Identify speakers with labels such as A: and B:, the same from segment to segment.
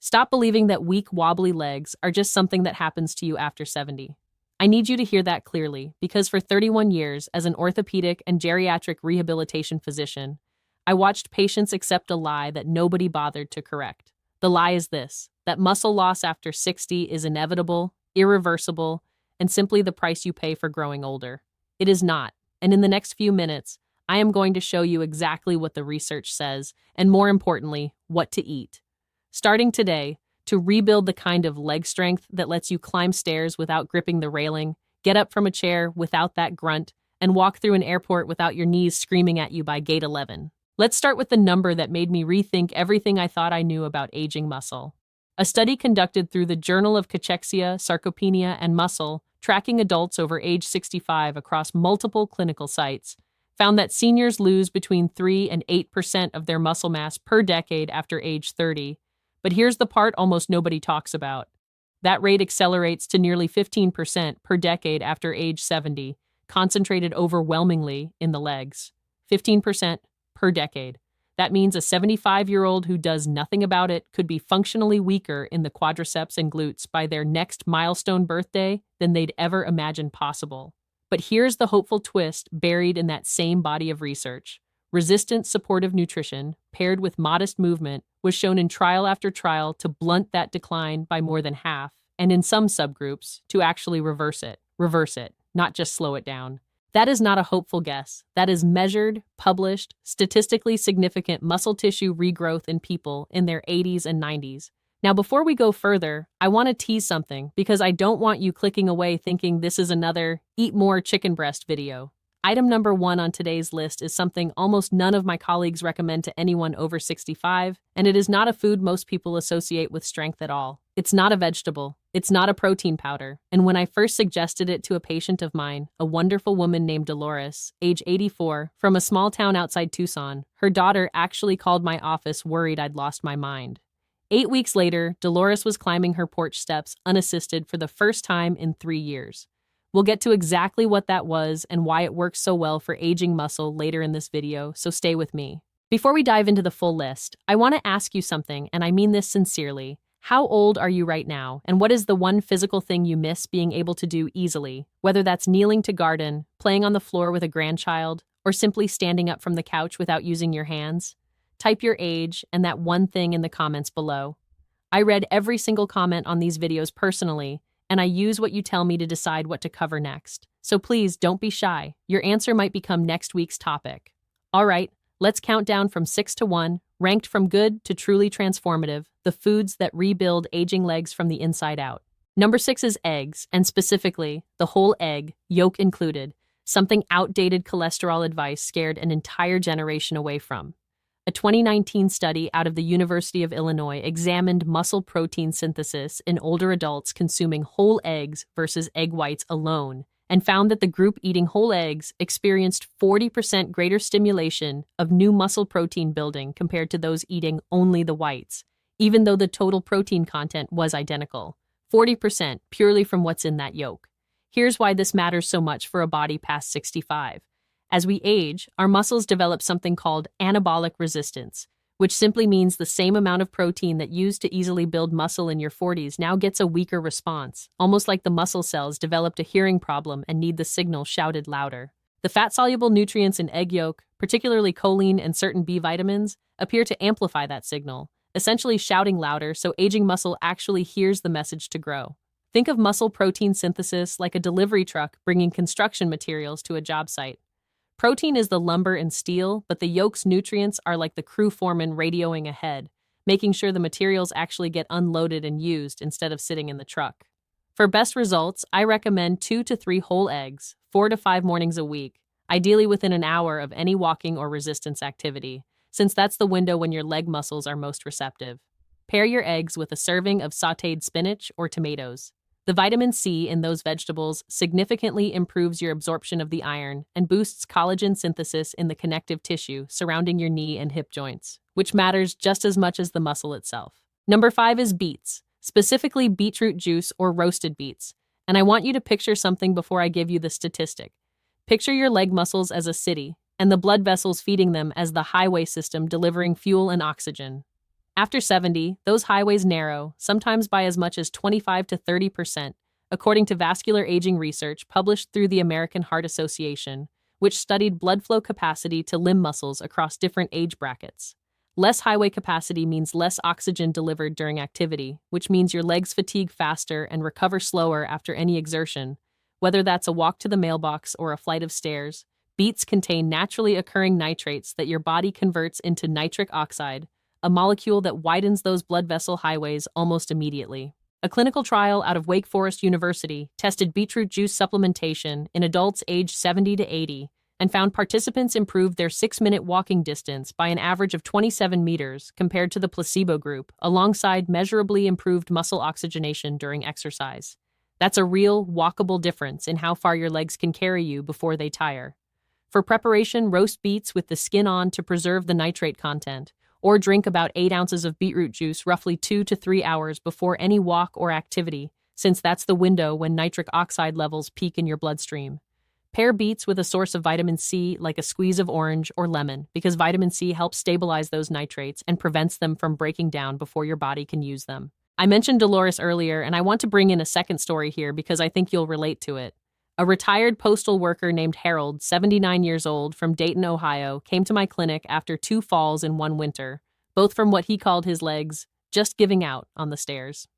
A: Stop believing that weak, wobbly legs are just something that happens to you after 70. I need you to hear that clearly, because for 31 years, as an orthopedic and geriatric rehabilitation physician, I watched patients accept a lie that nobody bothered to correct. The lie is this: that muscle loss after 60 is inevitable, irreversible, and simply the price you pay for growing older. It is not, and in the next few minutes, I am going to show you exactly what the research says, and more importantly, what to eat. Starting today, to rebuild the kind of leg strength that lets you climb stairs without gripping the railing, get up from a chair without that grunt, and walk through an airport without your knees screaming at you by gate 11. Let's start with the number that made me rethink everything I thought I knew about aging muscle. A study conducted through the Journal of Cachexia, Sarcopenia, and Muscle, tracking adults over age 65 across multiple clinical sites, found that seniors lose between 3 and 8% of their muscle mass per decade after age 30. But here's the part almost nobody talks about. That rate accelerates to nearly 15% per decade after age 70, concentrated overwhelmingly in the legs. 15% per decade. That means a 75-year-old who does nothing about it could be functionally weaker in the quadriceps and glutes by their next milestone birthday than they'd ever imagined possible. But here's the hopeful twist buried in that same body of research. Resistant supportive nutrition, paired with modest movement, was shown in trial after trial to blunt that decline by more than half, and in some subgroups, to actually reverse it, not just slow it down. That is not a hopeful guess. That is measured, published, statistically significant muscle tissue regrowth in people in their 80s and 90s. Now, before we go further, I want to tease something because I don't want you clicking away thinking this is another eat more chicken breast video. Item number 1 on today's list is something almost none of my colleagues recommend to anyone over 65, and it is not a food most people associate with strength at all. It's not a vegetable. It's not a protein powder. And when I first suggested it to a patient of mine, a wonderful woman named Dolores, age 84, from a small town outside Tucson, her daughter actually called my office worried I'd lost my mind. 8 weeks later, Dolores was climbing her porch steps unassisted for the first time in 3 years. We'll get to exactly what that was and why it works so well for aging muscle later in this video, so stay with me. Before we dive into the full list, I want to ask you something, and I mean this sincerely. How old are you right now, and what is the one physical thing you miss being able to do easily, whether that's kneeling to garden, playing on the floor with a grandchild, or simply standing up from the couch without using your hands? Type your age and that one thing in the comments below. I read every single comment on these videos personally, and I use what you tell me to decide what to cover next. So please don't be shy. Your answer might become next week's topic. All right, let's count down from 6 to 1, ranked from good to truly transformative, the foods that rebuild aging legs from the inside out. Number 6 is eggs, and specifically, the whole egg, yolk included, something outdated cholesterol advice scared an entire generation away from. A 2019 study out of the University of Illinois examined muscle protein synthesis in older adults consuming whole eggs versus egg whites alone, and found that the group eating whole eggs experienced 40% greater stimulation of new muscle protein building compared to those eating only the whites, even though the total protein content was identical. 40% purely from what's in that yolk. Here's why this matters so much for a body past 65. As we age, our muscles develop something called anabolic resistance, which simply means the same amount of protein that used to easily build muscle in your 40s now gets a weaker response, almost like the muscle cells developed a hearing problem and need the signal shouted louder. The fat-soluble nutrients in egg yolk, particularly choline and certain B vitamins, appear to amplify that signal, essentially shouting louder so aging muscle actually hears the message to grow. Think of muscle protein synthesis like a delivery truck bringing construction materials to a job site. Protein is the lumber and steel, but the yolk's nutrients are like the crew foreman radioing ahead, making sure the materials actually get unloaded and used instead of sitting in the truck. For best results, I recommend 2 to 3 whole eggs, 4 to 5 mornings a week, ideally within an hour of any walking or resistance activity, since that's the window when your leg muscles are most receptive. Pair your eggs with a serving of sautéed spinach or tomatoes. The vitamin C in those vegetables significantly improves your absorption of the iron and boosts collagen synthesis in the connective tissue surrounding your knee and hip joints, which matters just as much as the muscle itself. Number 5 is beets, specifically beetroot juice or roasted beets. And I want you to picture something before I give you the statistic. Picture your leg muscles as a city, and the blood vessels feeding them as the highway system delivering fuel and oxygen. After 70, those highways narrow, sometimes by as much as 25 to 30%, according to vascular aging research published through the American Heart Association, which studied blood flow capacity to limb muscles across different age brackets. Less highway capacity means less oxygen delivered during activity, which means your legs fatigue faster and recover slower after any exertion. Whether that's a walk to the mailbox or a flight of stairs, beets contain naturally occurring nitrates that your body converts into nitric oxide, a molecule that widens those blood vessel highways almost immediately. A clinical trial out of Wake Forest University tested beetroot juice supplementation in adults aged 70 to 80 and found participants improved their 6-minute walking distance by an average of 27 meters compared to the placebo group, alongside measurably improved muscle oxygenation during exercise. That's a real, walkable difference in how far your legs can carry you before they tire. For preparation, roast beets with the skin on to preserve the nitrate content, or drink about 8 ounces of beetroot juice roughly 2 to 3 hours before any walk or activity, since that's the window when nitric oxide levels peak in your bloodstream. Pair beets with a source of vitamin C like a squeeze of orange or lemon, because vitamin C helps stabilize those nitrates and prevents them from breaking down before your body can use them. I mentioned Dolores earlier, and I want to bring in a second story here because I think you'll relate to it. A retired postal worker named Harold, 79 years old, from Dayton, Ohio, came to my clinic after 2 falls in one winter, both from what he called his legs just giving out on the stairs.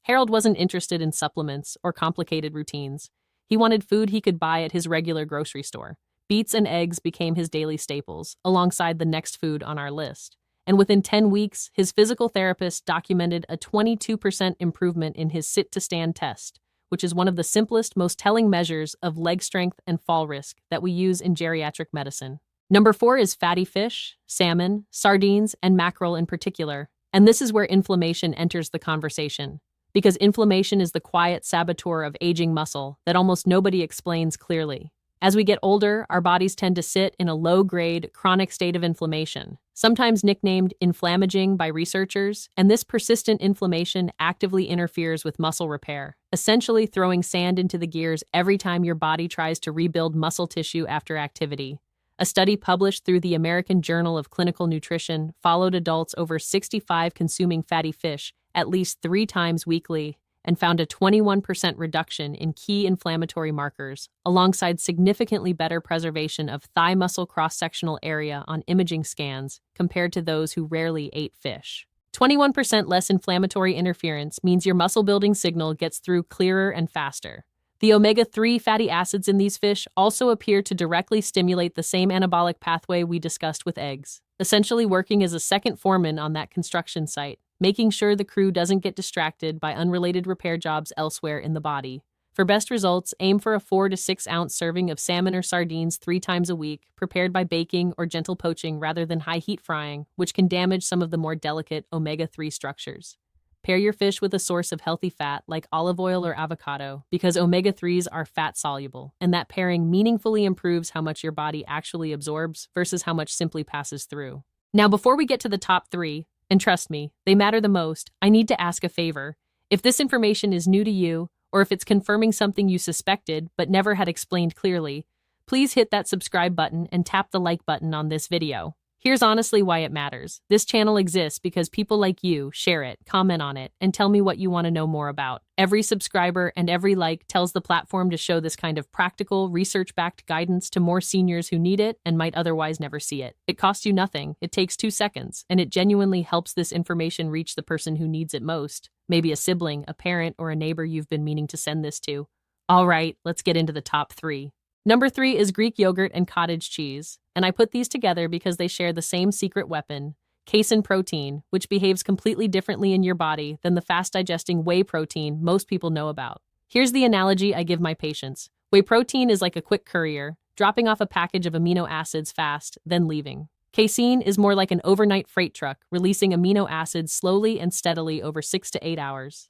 A: Harold wasn't interested in supplements or complicated routines. He wanted food he could buy at his regular grocery store. Beets and eggs became his daily staples, alongside the next food on our list. And within 10 weeks, his physical therapist documented a 22% improvement in his sit-to-stand test, which is one of the simplest, most telling measures of leg strength and fall risk that we use in geriatric medicine. Number 4 is fatty fish, salmon, sardines, and mackerel in particular. And this is where inflammation enters the conversation, because inflammation is the quiet saboteur of aging muscle that almost nobody explains clearly. As we get older, our bodies tend to sit in a low-grade, chronic state of inflammation, sometimes nicknamed inflammaging by researchers, and this persistent inflammation actively interferes with muscle repair, essentially throwing sand into the gears every time your body tries to rebuild muscle tissue after activity. A study published through the American Journal of Clinical Nutrition followed adults over 65 consuming fatty fish at least 3 times weekly and found a 21% reduction in key inflammatory markers, alongside significantly better preservation of thigh muscle cross-sectional area on imaging scans compared to those who rarely ate fish. 21% less inflammatory interference means your muscle-building signal gets through clearer and faster. The omega-3 fatty acids in these fish also appear to directly stimulate the same anabolic pathway we discussed with eggs, essentially working as a second foreman on that construction site, making sure the crew doesn't get distracted by unrelated repair jobs elsewhere in the body. For best results, aim for a 4 to 6 ounce serving of salmon or sardines 3 times a week, prepared by baking or gentle poaching rather than high heat frying, which can damage some of the more delicate omega-3 structures. Pair your fish with a source of healthy fat like olive oil or avocado, because omega-3s are fat-soluble, and that pairing meaningfully improves how much your body actually absorbs versus how much simply passes through. Now, before we get to the top 3, and trust me, they matter the most, I need to ask a favor. If this information is new to you, or if it's confirming something you suspected but never had explained clearly, please hit that subscribe button and tap the like button on this video. Here's honestly why it matters. This channel exists because people like you share it, comment on it, and tell me what you want to know more about. Every subscriber and every like tells the platform to show this kind of practical, research-backed guidance to more seniors who need it and might otherwise never see it. It costs you nothing, it takes 2 seconds, and it genuinely helps this information reach the person who needs it most. Maybe a sibling, a parent, or a neighbor you've been meaning to send this to. All right, let's get into the top 3. Number 3 is Greek yogurt and cottage cheese, and I put these together because they share the same secret weapon, casein protein, which behaves completely differently in your body than the fast-digesting whey protein most people know about. Here's the analogy I give my patients. Whey protein is like a quick courier, dropping off a package of amino acids fast, then leaving. Casein is more like an overnight freight truck, releasing amino acids slowly and steadily over 6 to 8 hours.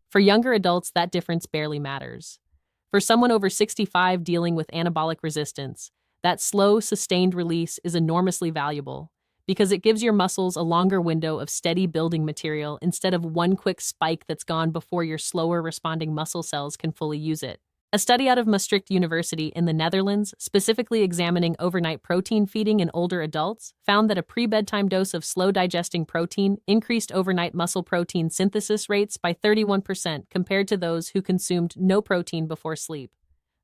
A: For younger adults, that difference barely matters. For someone over 65 dealing with anabolic resistance, that slow, sustained release is enormously valuable because it gives your muscles a longer window of steady building material instead of one quick spike that's gone before your slower responding muscle cells can fully use it. A study out of Maastricht University in the Netherlands, specifically examining overnight protein feeding in older adults, found that a pre-bedtime dose of slow-digesting protein increased overnight muscle protein synthesis rates by 31% compared to those who consumed no protein before sleep.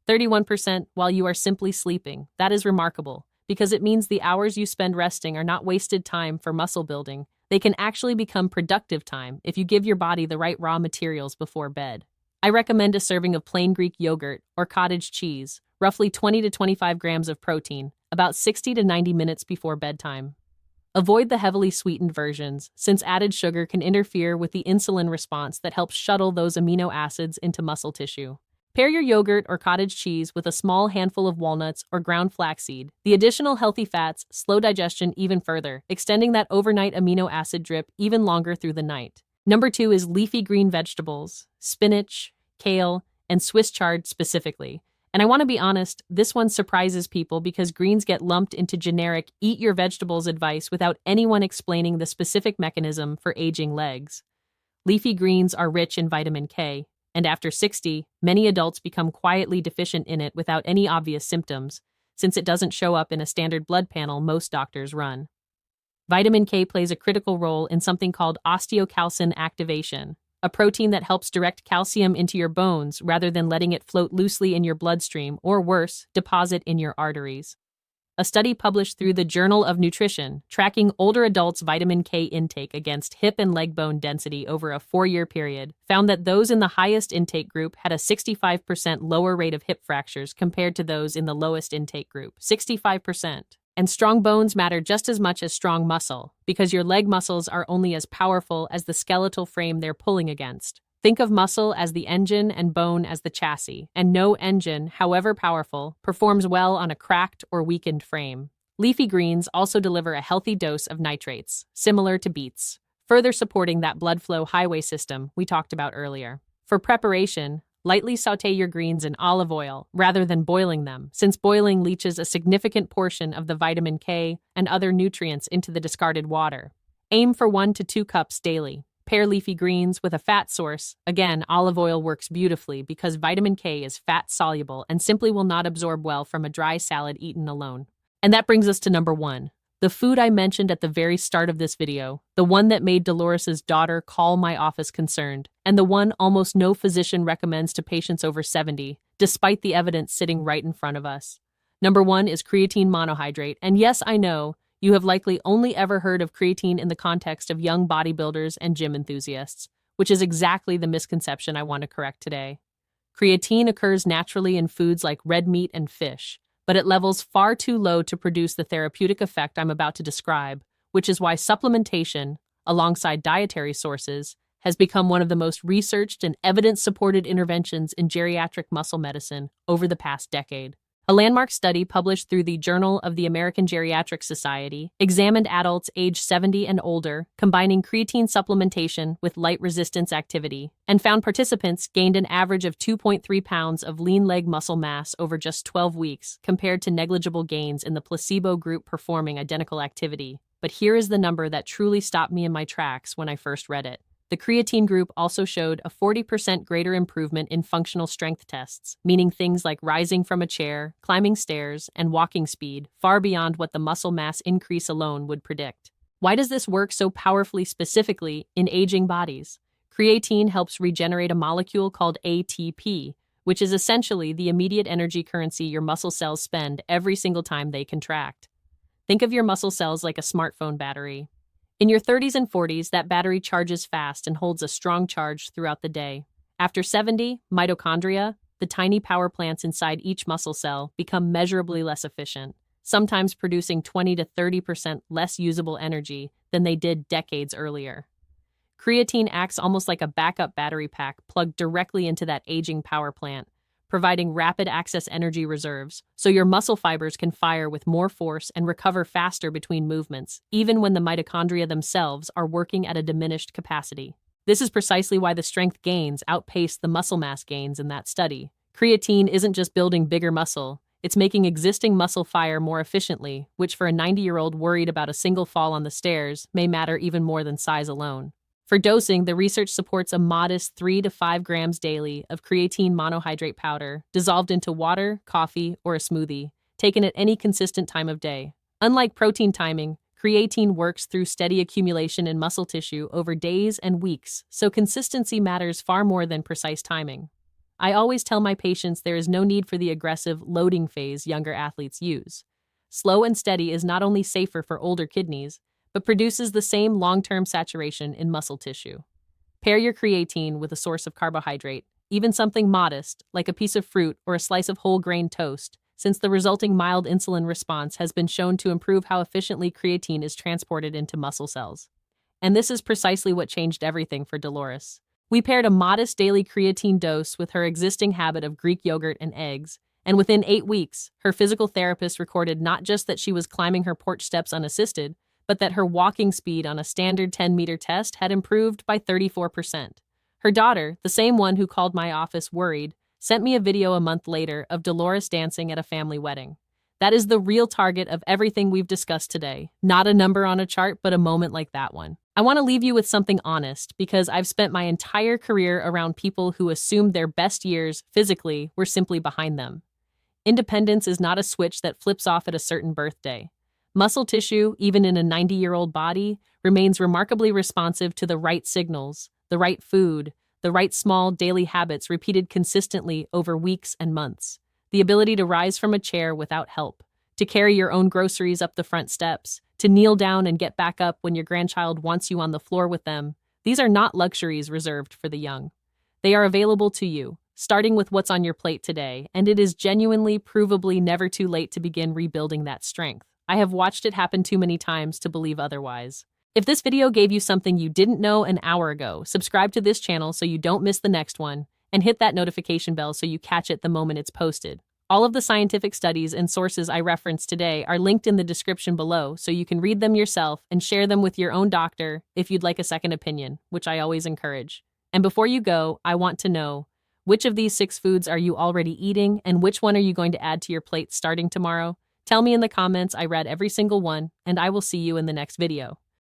A: 31% while you are simply sleeping. That is remarkable, because it means the hours you spend resting are not wasted time for muscle building. They can actually become productive time if you give your body the right raw materials before bed. I recommend a serving of plain Greek yogurt or cottage cheese, roughly 20 to 25 grams of protein, about 60 to 90 minutes before bedtime. Avoid the heavily sweetened versions, since added sugar can interfere with the insulin response that helps shuttle those amino acids into muscle tissue. Pair your yogurt or cottage cheese with a small handful of walnuts or ground flaxseed. The additional healthy fats slow digestion even further, extending that overnight amino acid drip even longer through the night. Number 2 is leafy green vegetables, spinach, kale, and Swiss chard specifically. And I want to be honest, this one surprises people because greens get lumped into generic eat your vegetables advice without anyone explaining the specific mechanism for aging legs. Leafy greens are rich in vitamin K, and after 60, many adults become quietly deficient in it without any obvious symptoms, since it doesn't show up in a standard blood panel most doctors run. Vitamin K plays a critical role in something called osteocalcin activation, a protein that helps direct calcium into your bones rather than letting it float loosely in your bloodstream or worse, deposit in your arteries. A study published through the Journal of Nutrition, tracking older adults' vitamin K intake against hip and leg bone density over a 4-year period, found that those in the highest intake group had a 65% lower rate of hip fractures compared to those in the lowest intake group, 65%. And strong bones matter just as much as strong muscle, because your leg muscles are only as powerful as the skeletal frame they're pulling against. Think of muscle as the engine and bone as the chassis, and no engine, however powerful, performs well on a cracked or weakened frame. Leafy greens also deliver a healthy dose of nitrates, similar to beets, further supporting that blood flow highway system we talked about earlier. For preparation, lightly sauté your greens in olive oil rather than boiling them, since boiling leaches a significant portion of the vitamin K and other nutrients into the discarded water. Aim for 1 to 2 cups daily. Pair leafy greens with a fat source. Again, olive oil works beautifully because vitamin K is fat-soluble and simply will not absorb well from a dry salad eaten alone. And that brings us to number 1. The food I mentioned at the very start of this video, the one that made Dolores's daughter call my office concerned, and the one almost no physician recommends to patients over 70, despite the evidence sitting right in front of us. Number 1 is creatine monohydrate, and yes, I know, you have likely only ever heard of creatine in the context of young bodybuilders and gym enthusiasts, which is exactly the misconception I want to correct today. Creatine occurs naturally in foods like red meat and fish, but at levels far too low to produce the therapeutic effect I'm about to describe, which is why supplementation, alongside dietary sources, has become one of the most researched and evidence-supported interventions in geriatric muscle medicine over the past decade. A landmark study published through the Journal of the American Geriatric Society examined adults age 70 and older, combining creatine supplementation with light resistance activity, and found participants gained an average of 2.3 pounds of lean leg muscle mass over just 12 weeks, compared to negligible gains in the placebo group performing identical activity. But here is the number that truly stopped me in my tracks when I first read it. The creatine group also showed a 40% greater improvement in functional strength tests, meaning things like rising from a chair, climbing stairs, and walking speed, far beyond what the muscle mass increase alone would predict. Why does this work so powerfully specifically in aging bodies? Creatine helps regenerate a molecule called ATP, which is essentially the immediate energy currency your muscle cells spend every single time they contract. Think of your muscle cells like a smartphone battery. In your 30s and 40s, that battery charges fast and holds a strong charge throughout the day. After 70, mitochondria, the tiny power plants inside each muscle cell, become measurably less efficient, sometimes producing 20 to 30% less usable energy than they did decades earlier. Creatine acts almost like a backup battery pack plugged directly into that aging power plant, providing rapid access energy reserves, so your muscle fibers can fire with more force and recover faster between movements, even when the mitochondria themselves are working at a diminished capacity. This is precisely why the strength gains outpaced the muscle mass gains in that study. Creatine isn't just building bigger muscle, it's making existing muscle fire more efficiently, which for a 90-year-old worried about a single fall on the stairs may matter even more than size alone. For dosing, the research supports a modest 3 to 5 grams daily of creatine monohydrate powder dissolved into water, coffee, or a smoothie, taken at any consistent time of day. Unlike protein timing, creatine works through steady accumulation in muscle tissue over days and weeks, so consistency matters far more than precise timing. I always tell my patients there is no need for the aggressive loading phase younger athletes use. Slow and steady is not only safer for older kidneys, but produces the same long-term saturation in muscle tissue. Pair your creatine with a source of carbohydrate, even something modest, like a piece of fruit or a slice of whole grain toast, since the resulting mild insulin response has been shown to improve how efficiently creatine is transported into muscle cells. And this is precisely what changed everything for Dolores. We paired a modest daily creatine dose with her existing habit of Greek yogurt and eggs, and within 8 weeks, her physical therapist recorded not just that she was climbing her porch steps unassisted, but that her walking speed on a standard 10-meter test had improved by 34%. Her daughter, the same one who called my office worried, sent me a video a month later of Dolores dancing at a family wedding. That is the real target of everything we've discussed today. Not a number on a chart, but a moment like that one. I want to leave you with something honest, because I've spent my entire career around people who assumed their best years, physically, were simply behind them. Independence is not a switch that flips off at a certain birthday. Muscle tissue, even in a 90-year-old body, remains remarkably responsive to the right signals, the right food, the right small daily habits repeated consistently over weeks and months. The ability to rise from a chair without help, to carry your own groceries up the front steps, to kneel down and get back up when your grandchild wants you on the floor with them. These are not luxuries reserved for the young. They are available to you, starting with what's on your plate today, and it is genuinely, provably never too late to begin rebuilding that strength. I have watched it happen too many times to believe otherwise. If this video gave you something you didn't know an hour ago, subscribe to this channel so you don't miss the next one, and hit that notification bell so you catch it the moment it's posted. All of the scientific studies and sources I referenced today are linked in the description below, so you can read them yourself and share them with your own doctor if you'd like a second opinion, which I always encourage. And before you go, I want to know, which of these 6 foods are you already eating, and which one are you going to add to your plate starting tomorrow? Tell me in the comments. I read every single one, and I will see you in the next video.